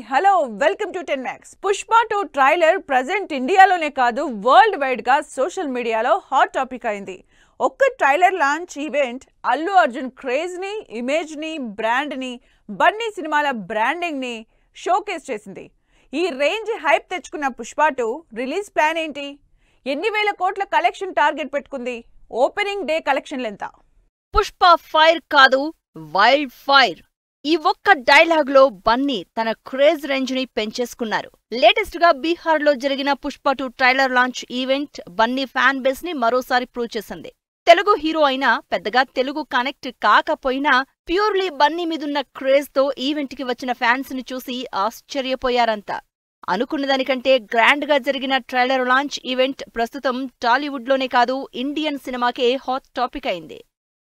Hello welcome to 10 Max. Pushpa 2 trailer present ఇండియాలోనే కాదు world wide గా సోషల్ మీడియాలో హాట్ టాపిక్ అయింది. ఒక్క trailer launch event Allu Arjun craze ని, ఇమేజ్ ని, బ్రాండ్ ని, బన్నీ సినిమాల బ్రాండింగ్ ని షోకేస్ చేసింది. ఈ రేంజ్ హైప్ తెచ్చుకున్న పుష్ప 2 రిలీజ్ ప్లాన్ ఏంటి? ఎన్ని వేల కోట్ల కలెక్షన్ టార్గెట్ పెట్టుకుంది? ఓపెనింగ్ డే కలెక్షన్లు ఎంత? పుష్ప ఫైర్ కాదు, వైల్డ్ ఫైర్. ఈ ఒక్క డైలాగ్ లో బన్నీ తన క్రేజ్ రేంజ్ ని పెంచేసుకున్నారు. లేటెస్ట్ గా బీహార్ లో జరిగిన Pushpa 2 trailer launch event Bunny fan base ని మరోసారి ప్రూవ్ చేసింది. తెలుగు హీరో అయినా పెద్దగా తెలుగు కనెక్ట్ కాకపోయినా ప్యూర్లీ బన్నీ మీదున్న క్రేజ్ తో ఈవెంట్ కి వచ్చిన ఫ్యాన్స్ ని చూసి ఆశ్చర్యపోయారంతా. అనుకున్న దానికంటే గ్రాండ్ గా జరిగిన ట్రైలర్ లాంచ్ ఈవెంట్ ప్రస్తుతం టాలీవుడ్ లోనే కాదు ఇండియన్ సినిమాకే హాట్ టాపిక్ అయింది.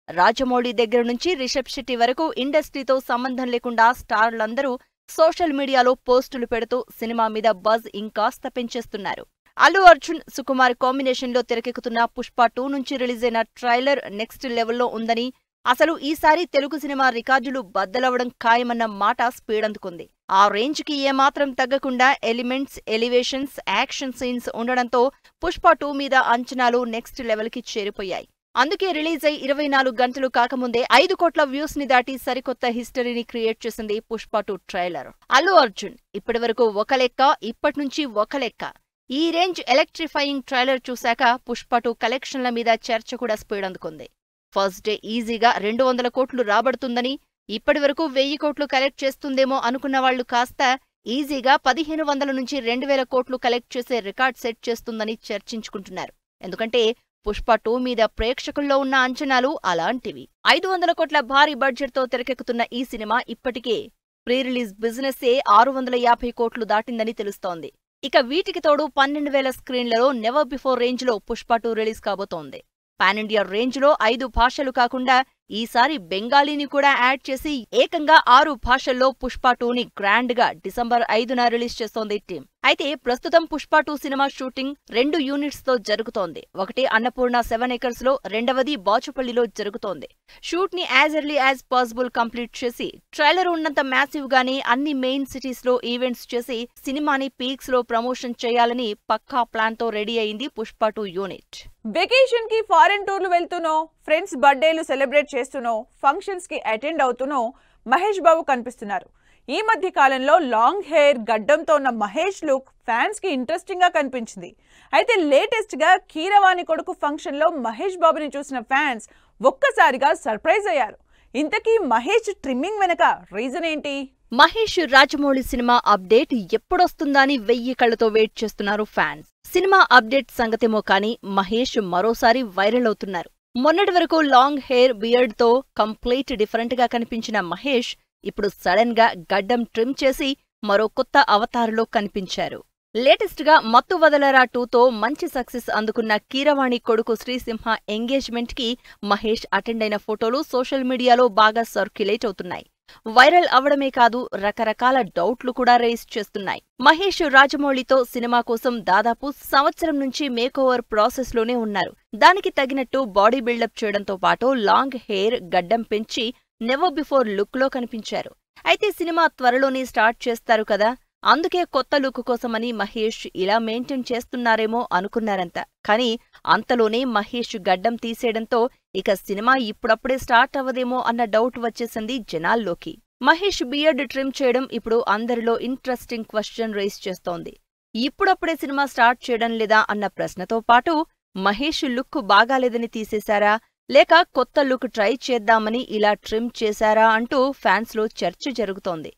రాజమౌళి దగ్గర నుంచి రిషబ్ శెట్టి వరకు ఇండస్ట్రీతో సంబంధం లేకుండా స్టార్లందరూ సోషల్ మీడియాలో పోస్టులు పెడుతూ సినిమా మీద బజ్ ఇంకాస్త పెంచేస్తున్నారు. అల్లు అర్జున్, సుకుమార్ కాంబినేషన్లో తెరకెక్కుతున్న పుష్ప 2 నుంచి రిలీజ్ అయిన ట్రైలర్ నెక్స్ట్ లెవెల్లో ఉందని, అసలు ఈసారి తెలుగు సినిమా రికార్డులు బద్దలవడం ఖాయమన్న మాట స్పీడ్ అందుకుంది. ఆ రేంజ్ కి ఏమాత్రం తగ్గకుండా ఎలిమెంట్స్, ఎలివేషన్స్, యాక్షన్ సీన్స్ ఉండడంతో పుష్ప 2 మీద అంచనాలు నెక్స్ట్ లెవెల్ కి చేరిపోయాయి. అందుకే రిలీజ్ అయి 24 గంటలు కాకముందే 5 కోట్ల వ్యూస్ ని దాటి సరికొత్త హిస్టరీని క్రియేట్ చేసింది పుష్ప 2 ట్రైలర్. అల్లు అర్జున్ ఇప్పటివరకు ఒక లెక్క, ఇప్పటినుంచి ఒక లెక్క. ఈ రేంజ్ ఎలక్ట్రిఫైయింగ్ ట్రైలర్ చూశాక పుష్ప 2 కలెక్షన్ల మీద చర్చ కూడా స్పీడ్ అందుకుంది. ఫస్ట్ డే ఈజీగా 200 కోట్లు రాబడుతుందని, ఇప్పటివరకు 1000 కోట్లు కలెక్ట్ చేస్తుందేమో అనుకున్న వాళ్లు కాస్త ఈజీగా 1500 నుంచి 2000 కోట్లు కలెక్ట్ చేసే రికార్డ్ సెట్ చేస్తుందని చర్చించుకుంటున్నారు. ఎందుకంటే పుష్ప 2 మీద ప్రేక్షకుల్లో ఉన్న అంచనాలు అలాంటివి. 500 కోట్ల భారీ బడ్జెట్ తో తెరకెక్కుతున్న ఈ సినిమా ఇప్పటికే ప్రీ రిలీజ్ బిజినెస్సే 650 కోట్లు దాటిందని తెలుస్తోంది. ఇక వీటికి తోడు 12,000 స్క్రీన్లలో నెవర్ బిఫోర్ రేంజ్ లో పుష్ప 2 రిలీజ్ కాబోతోంది. పాన్ ఇండియా రేంజ్ లో 5 భాషలు కాకుండా ఈసారి బెంగాలీని కూడా యాడ్ చేసి ఏకంగా 6 భాషల్లో పుష్ప 2ని గ్రాండ్ గా డిసెంబర్ 5న రిలీజ్ చేస్తోంది టీం. అయితే ప్రస్తుతం పుష్ప 2 సినిమా షూటింగ్ 2 యూనిట్స్ తో జరుగుతోంది. ఒకటి అన్నపూర్ణ 7 acres లో, రెండవది బాచుపల్లిలో జరుగుతోంది. షూట్ ని as early as possible complete చేసి ట్రైలర్ ఉన్నంత మ్యాసివ్ గానే అన్ని మెయిన్ సిటీస్ లో ఈవెంట్స్ చేసి సినిమాని పీక్స్ లో ప్రమోషన్ చేయాలని పక్కా ప్లాన్ తో రెడీ అయింది పుష్ప 2 యూనిట్. వెకేషన్ కి ఫారెన్ టూర్లు వెళ్తూనో, ఫ్రెండ్స్ బర్త్డేలు సెలబ్రేట్ చేస్తూనో, ఫంక్షన్స్ కి అటెండ్ అవుతూనో మహేష్ బాబు కనిపిస్తున్నారు. ఈ మధ్య కాలంలో లాంగ్ హెయిర్, గడ్డంతో ఉన్న మహేష్ లుక్ ఫ్యాన్స్ కి ఇంట్రెస్టింగ్ గా కనిపించింది. అయితే లేటెస్ట్ గా కీరవాణి కొడుకు ఫంక్షన్ లో మహేష్ బాబుని చూసిన ఫ్యాన్స్ ఒక్కసారిగా సర్ప్రైజ్ అయ్యారు. ఇంతకీ మహేష్ ట్రిమ్మింగ్ వెనక రీజన్ ఏంటి? మహేష్ రాజమౌళి సినిమా అప్డేట్ ఎప్పుడొస్తుందని 1000 కళ్లతో వెయిట్ చేస్తున్నారు ఫ్యాన్స్. సినిమా అప్డేట్ సంగతేమో కానీ మహేష్ మరోసారి వైరల్ అవుతున్నారు. మొన్నటి వరకు లాంగ్ హెయిర్, బియర్డ్ తో కంప్లీట్ డిఫరెంట్ గా కనిపించిన మహేష్ ఇప్పుడు సడన్ గా గడ్డం ట్రిమ్ చేసి మరో కొత్త అవతారులో కనిపించారు. లేటెస్ట్ గా మత్తు వదలరా 2తో మంచి సక్సెస్ అందుకున్న కీరవాణి కొడుకు శ్రీసింహ ఎంగేజ్మెంట్ కి మహేష్ అటెండ్ అయిన ఫోటోలు సోషల్ మీడియాలో బాగా సర్క్యులేట్ అవుతున్నాయి. వైరల్ అవడమే కాదు, రకరకాల డౌట్లు కూడా రేస్ చేస్తున్నాయి. మహేష్ రాజమౌళితో సినిమా కోసం దాదాపు సంవత్సరం నుంచి మేకోవర్ ప్రాసెస్ లోనే ఉన్నారు. దానికి తగినట్టు బాడీ బిల్డప్ చేయడంతో పాటు లాంగ్ హెయిర్, గడ్డం పెంచి నెవర్ బిఫోర్ లుక్ లో కనిపించారు. అయితే సినిమా త్వరలోనే స్టార్ట్ చేస్తారు కదా, అందుకే కొత్త లుక్ కోసమని మహేష్ ఇలా మెయింటైన్ చేస్తున్నారేమో అనుకున్నారంతా. కానీ అంతలోనే మహేష్ గడ్డం తీసేయడంతో ఇక సినిమా ఇప్పుడప్పుడే స్టార్ట్ అవ్వదేమో అన్న డౌట్ వచ్చేసింది జనాల్లోకి. మహేష్ బియర్డ్ ట్రిమ్ చేయడం ఇప్పుడు అందరిలో ఇంట్రెస్టింగ్ క్వశ్చన్ రైజ్ చేస్తోంది. ఇప్పుడప్పుడే సినిమా స్టార్ట్ చేయడం లేదా అన్న ప్రశ్నతో పాటు మహేష్ లుక్ బాగాలేదని తీసేశారా, లేక కొత్త లుక్ ట్రై చేద్దామని ఇలా ట్రిమ్ చేశారా అంటూ ఫ్యాన్స్ లో చర్చ జరుగుతోంది.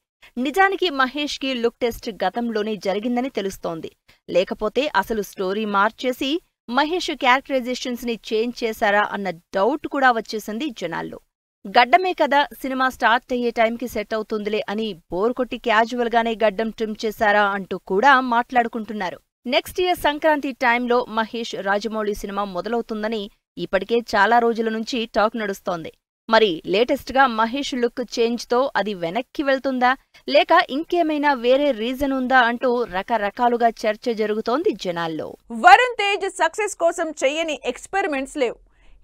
నిజానికి మహేష్ కి లుక్ టెస్ట్ గతంలోనే జరిగిందని తెలుస్తోంది. లేకపోతే అసలు స్టోరీ మార్చేసి మహేష్ క్యారెక్టరైజేషన్స్ ని చేంజ్ చేశారా అన్న డౌట్ కూడా వచ్చేసింది జనాల్లో. గడ్డమే కదా సినిమా స్టార్ట్ అయ్యే టైంకి సెట్ అవుతుందిలే అని బోర్ కొట్టి క్యాజువల్ గానే గడ్డం ట్రిమ్ చేశారా అంటూ కూడా మాట్లాడుకుంటున్నారు. నెక్స్ట్ ఇయర్ సంక్రాంతి టైంలో మహేష్ రాజమౌళి సినిమా మొదలవుతుందని ఇప్పటికే చాలా రోజుల నుంచి టాక్ నడుస్తోంది. మరి లేటెస్ట్ గా మహేష్ లుక్ చేంజ్ తో అది వెనక్కి వెళ్తుందా, లేక ఇంకేమైనా వేరే రీజన్ ఉందా అంటూ రకరకాలుగా చర్చ జరుగుతోంది జనాల్లో. వరుణ్ తేజ్ సక్సెస్ కోసం చెయ్యని ఎక్స్పెరిమెంట్స్ లేవు.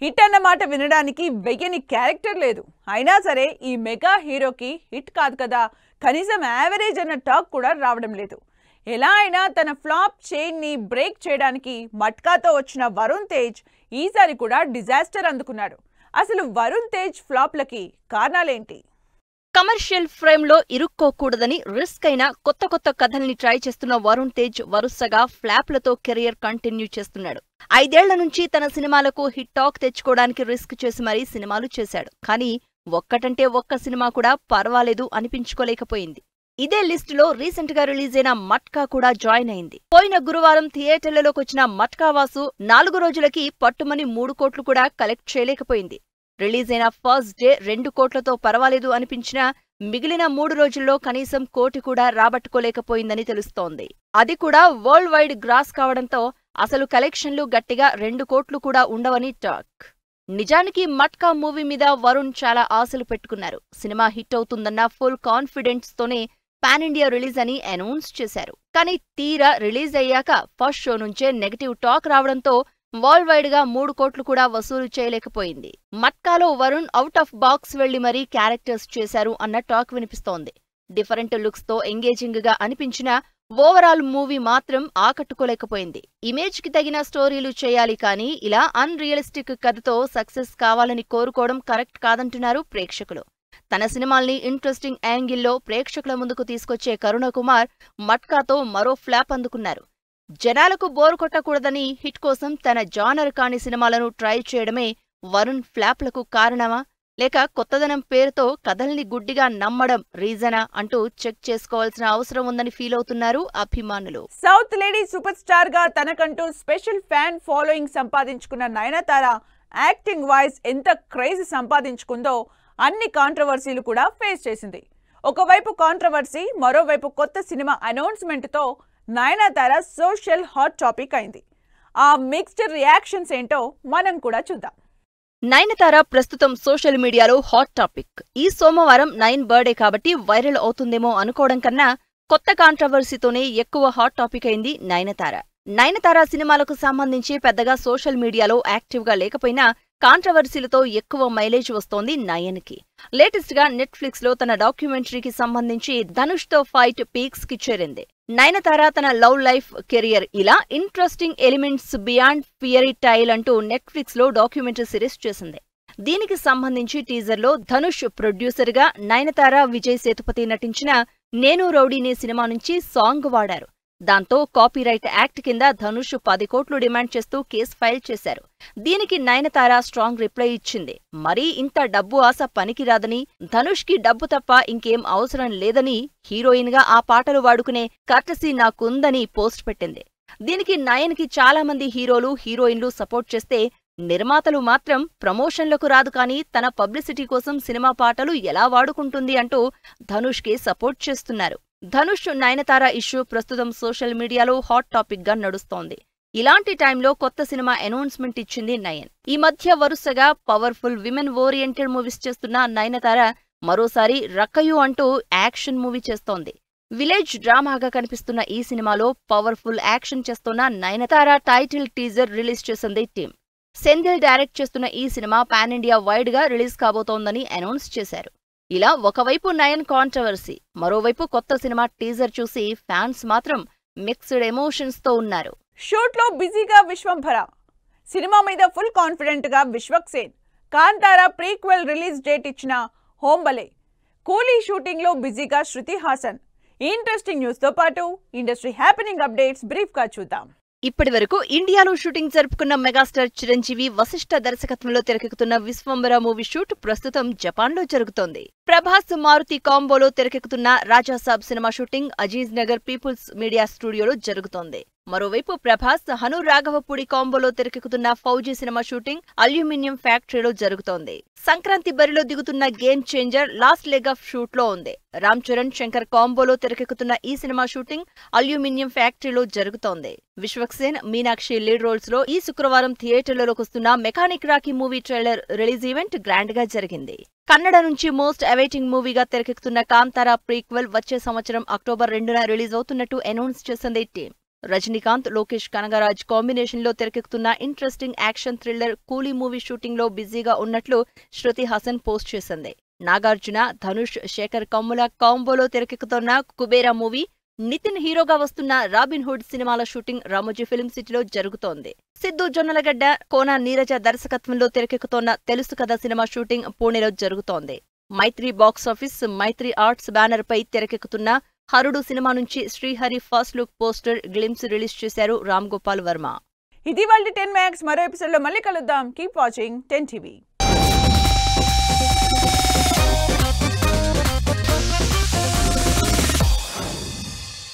హిట్ అన్నమాట వినడానికి వెయ్యని క్యారెక్టర్ లేదు. అయినా సరే ఈ మెగా హీరోకి హిట్ కాదు కదా, కనీసం యావరేజ్ అన్న టాక్ కూడా రావడం లేదు. ఎలా అయినా తన ఫ్లాప్ చైన్ ని బ్రేక్ చేయడానికి మట్కాతో వచ్చిన వరుణ్ తేజ్ ఈసారి కూడా డిజాస్టర్ అందుకున్నాడు. అసలు వరుణ్ తేజ్ ఫ్లాప్లకి కారణాలేంటి? కమర్షియల్ ఫ్రేమ్ లో ఇరుక్కోకూడదని రిస్క్ అయిన కొత్త కొత్త కథల్ని ట్రై చేస్తున్న వరుణ్ తేజ్ వరుసగా ఫ్లాప్లతో కెరియర్ కంటిన్యూ చేస్తున్నాడు. 5 ఏళ్ల నుంచి తన సినిమాలకు హిట్ టాక్ తెచ్చుకోవడానికి రిస్క్ చేసి మరీ సినిమాలు చేశాడు. కానీ ఒక్కటంటే ఒక్క సినిమా కూడా పర్వాలేదు అనిపించుకోలేకపోయింది. ఇదే లిస్టులో రీసెంట్ గా రిలీజ్ అయిన మట్కా కూడా జాయిన్ అయింది. పోయిన గురువారం థియేటర్లలోకొచ్చిన మట్కా వాసు 4 రోజులకి పట్టుమని 3 కోట్లు కూడా కలెక్ట్ చేయలేకపోయింది. రిలీజ్ అయిన ఫస్ట్ డే 2 కోట్లతో పర్వాలేదు అనిపించినా మిగిలిన 3 రోజుల్లో కనీసం 1 కోటి కూడా రాబట్టుకోలేకపోయిందని తెలుస్తోంది. అది కూడా వరల్డ్ వైడ్ గ్రాస్ కావడంతో అసలు కలెక్షన్లు గట్టిగా 2 కోట్లు కూడా ఉండవని టాక్. నిజానికి మట్కా మూవీ మీద వరుణ్ చాలా ఆశలు పెట్టుకున్నారు. సినిమా హిట్ అవుతుందన్న ఫుల్ కాన్ఫిడెన్స్ తోనే పాన్ ఇండియా రిలీజ్ అని అనౌన్స్ చేశారు. కానీ తీరా రిలీజ్ అయ్యాక ఫస్ట్ షో నుంచే నెగటివ్ టాక్ రావడంతో వరల్డ్ వైడ్ గా 3 కోట్లు కూడా వసూలు చేయలేకపోయింది. మట్కాలో వరుణ్ అవుట్ ఆఫ్ బాక్స్ వెళ్లి మరీ క్యారెక్టర్స్ చేశారు అన్న టాక్ వినిపిస్తోంది. డిఫరెంట్ లుక్స్ తో ఎంగేజింగ్ గా అనిపించిన ఓవరాల్ మూవీ మాత్రం ఆకట్టుకోలేకపోయింది. ఇమేజ్ కి తగిన స్టోరీలు చేయాలి కానీ ఇలా అన్ రియలిస్టిక్ కథతో సక్సెస్ కావాలని కోరుకోవడం కరెక్ట్ కాదంటున్నారు ప్రేక్షకులు. తన సినిమాల్ని ఇంట్రెస్టింగ్ యాంగిల్లో ప్రేక్షకుల ముందుకు తీసుకొచ్చే కరుణ కుమార్ మట్కాతో మరో ఫ్లాప్ అందుకున్నారు. జనాలకు బోరు కొట్టకూడదని హిట్ కోసం తన జానర్ కాని సినిమాలను ట్రై చేయడమే వరుణ్ ఫ్లాప్లకు కారణమా, లేక కొత్తదనం పేరుతో కథల్ని గుడ్డిగా నమ్మడం రీజనా అంటూ చెక్ చేసుకోవాల్సిన అవసరం ఉందని ఫీల్ అవుతున్నారు అభిమానులు. సౌత్ లేడీ సూపర్ స్టార్ గా తనకంటూ స్పెషల్ ఫ్యాన్ ఫాలోయింగ్ సంపాదించుకున్న నయనతార యాక్టింగ్ వాయిస్ ఎంత క్రేజ్ సంపాదించుకుందో అన్ని కాంట్రవర్సీలు కూడా ఫేస్ చేసింది. ఒకవైపు కాంట్రవర్సీ, మరోవైపు కొత్త సినిమా అనౌన్స్మెంట్ తో నయనతార సోషల్ హాట్ టాపిక్ అయింది. ఆ మిక్స్డ్ రియాక్షన్స్ ఏంటో మనం కూడా చూద్దాం. నయనతార ప్రస్తుతం సోషల్ మీడియాలో హాట్ టాపిక్. ఈ సోమవారం 9 బర్త్డే కాబట్టి వైరల్ అవుతుందేమో అనుకోవడం కన్నా కొత్త కాంట్రవర్సీతోనే ఎక్కువ హాట్ టాపిక్ అయింది నయనతార. నయనతార సినిమాలకు సంబంధించి పెద్దగా సోషల్ మీడియాలో యాక్టివ్గా లేకపోయినా కాంట్రవర్సీలతో ఎక్కువ మైలేజ్ వస్తోంది నయన్కి. లేటెస్ట్ గా నెట్ఫ్లిక్స్ లో తన డాక్యుమెంటరీకి సంబంధించి ధనుష్ తో ఫైట్ పీక్స్ కి చేరింది. నయనతార తన లవ్ లైఫ్, కెరియర్ ఇలా interesting elements beyond fairy tale అంటూ నెట్ఫ్లిక్స్ లో డాక్యుమెంటరీ సిరీస్ చేసింది. దీనికి సంబంధించి టీజర్ లో ధనుష్ ప్రొడ్యూసర్ గా నయనతార, విజయ్ సేతుపతి నటించిన నేను రౌడీనే సినిమా నుంచి సాంగ్ వాడారు. దాంతో కాపీరైట్ యాక్ట్ కింద ధనుష్ 10 కోట్లు డిమాండ్ చేస్తూ కేసు ఫైల్ చేశారు. దీనికి నయనతార స్ట్రాంగ్ రిప్లై ఇచ్చింది. మరీ ఇంత డబ్బు ఆశ పనికిరాదని, ధనుష్ కి డబ్బు తప్ప ఇంకేం అవసరం లేదని, హీరోయిన్ గా ఆ పాటలు వాడుకునే కర్టసీ నాకుందని పోస్ట్ పెట్టింది. దీనికి నయన్ కి చాలా మంది హీరోలు, హీరోయిన్లు సపోర్ట్ చేస్తే నిర్మాతలు మాత్రం ప్రమోషన్లకు రాదు కానీ తన పబ్లిసిటీ కోసం సినిమా పాటలు ఎలా వాడుకుంటుంది అంటూ ధనుష్ కి సపోర్ట్ చేస్తున్నారు. ధనుష్ నయనతార ఇష్యూ ప్రస్తుతం సోషల్ మీడియాలో హాట్ టాపిక్ గా నడుస్తోంది. ఇలాంటి టైంలో కొత్త సినిమా అనౌన్స్మెంట్ ఇచ్చింది నయన్. ఈ మధ్య వరుసగా పవర్ఫుల్ విమెన్ ఓరియంటెడ్ మూవీస్ చేస్తున్న నయనతార మరోసారి రక్కయు అంటూ యాక్షన్ మూవీ చేస్తోంది. విలేజ్ డ్రామాగా కనిపిస్తున్న ఈ సినిమాలో పవర్ఫుల్ యాక్షన్ చేస్తున్న నయనతార టైటిల్ టీజర్ రిలీజ్ చేసింది టీం. సెంధిల్ డైరెక్ట్ చేస్తున్న ఈ సినిమా పాన్ ఇండియా వైడ్ గా రిలీజ్ కాబోతోందని అనౌన్స్ చేశారు. ఇలా ఒకవైపు నయన్ కాంట్రవర్సీ, మరోవైపు కొత్త సినిమా టీజర్ చూసి ఫ్యాన్స్ మాత్రం మిక్స్డ్ ఎమోషన్స్ తో ఉన్నారు. షూట్ లో బిజీగా విశ్వంభర, సినిమా మీద ఫుల్ కాన్ఫిడెంట్ గా Vishwaksen, Kantara prequel release date ఇచ్చిన హోంబలే, కూలీ షూటింగ్ లో బిజీగా శృతి హాసన్. ఈ ఇంట్రెస్టింగ్ న్యూస్ తో పాటు ఇండస్ట్రీ హ్యాపెనింగ్ అప్డేట్స్ బ్రీఫ్ గా చూద్దాం. ఇప్పటివరకు ఇండియాలో షూటింగ్ జరుపుకున్న మెగాస్టార్ చిరంజీవి వశిష్ఠ దర్శకత్వంలో తెరకెక్కుతున్న విశ్వంబర మూవీ షూట్ ప్రస్తుతం జపాన్లో జరుగుతోంది. ప్రభాస్, మారుతి కాంబోలో తెరకెక్కుతున్న Raja Saab cinema shooting Aziz Nagar people's media స్టూడియోలో జరుగుతోంది. మరోవైపు ప్రభాస్, హను రాఘవపూడి కాంబోలో తెరకెక్కుతున్న ఫౌజీ సినిమా షూటింగ్ అల్యూమినియం ఫ్యాక్టరీలో జరుగుతోంది. సంక్రాంతి బరిలో దిగుతున్న game changer last leg of shoot లో ఉంది. రామ్ చరణ్, శంకర్ కాంబోలో తెరకెక్కుతున్న ఈ సినిమా షూటింగ్ అల్యూమినియం ఫ్యాక్టరీలో జరుగుతోంది. విశ్వక్సేన్, మీనాక్షి లీడ్ రోల్స్ లో ఈ శుక్రవారం థియేటర్లలోకి వస్తున్న mechanic Rocky movie trailer release event grand గా జరిగింది. కన్నడ నుంచి మోస్ట్ అవైటింగ్ మూవీగా తెరకెక్కుతున్న కాంతార ప్రీక్వెల్ వచ్చే సంవత్సరం అక్టోబర్ 2న రిలీజ్ అవుతున్నట్టు అనౌన్స్ చేసింది టీం. రజనీకాంత్, లోకేష్ కనగరాజ్ కాంబినేషన్ లో తెరకెక్కుతున్న ఇంట్రెస్టింగ్ యాక్షన్ థ్రిల్లర్ కూలీ మూవీ షూటింగ్ లో బిజీగా ఉన్నట్లు శృతి హాసన్ పోస్ట్ చేసింది. నాగార్జున, ధనుష్, శేఖర్ కమ్ముల కాంబోలో తెరకెక్కుతున్న కుబేరా మూవీ, నితిన్ హీరోగా వస్తున్న రాబిన్ హుడ్ సినిమాల షూటింగ్ రామోజీ ఫిల్మ్ సిటీలో జరుగుతోంది. సిద్ధు జొన్నలగడ్డ, కోన నీరజ దర్శకత్వంలో తెరకెక్కుతోన్న తెలుసు కదా సినిమా షూటింగ్ పూణేలో జరుగుతోంది. మైత్రి బాక్సాఫీస్, మైత్రి ఆర్ట్స్ బ్యానర్ పై తెరకెక్కుతున్న హరుడు సినిమా నుంచి Srihari first look poster glimpse release చేశారు రామ్ గోపాల్ వర్మ. ఇది వాళ్ళ 10 మ్యాక్స్. మరో ఎపిసోడ్ లో మళ్ళీ కలుద్దాం. Keep watching 10 TV.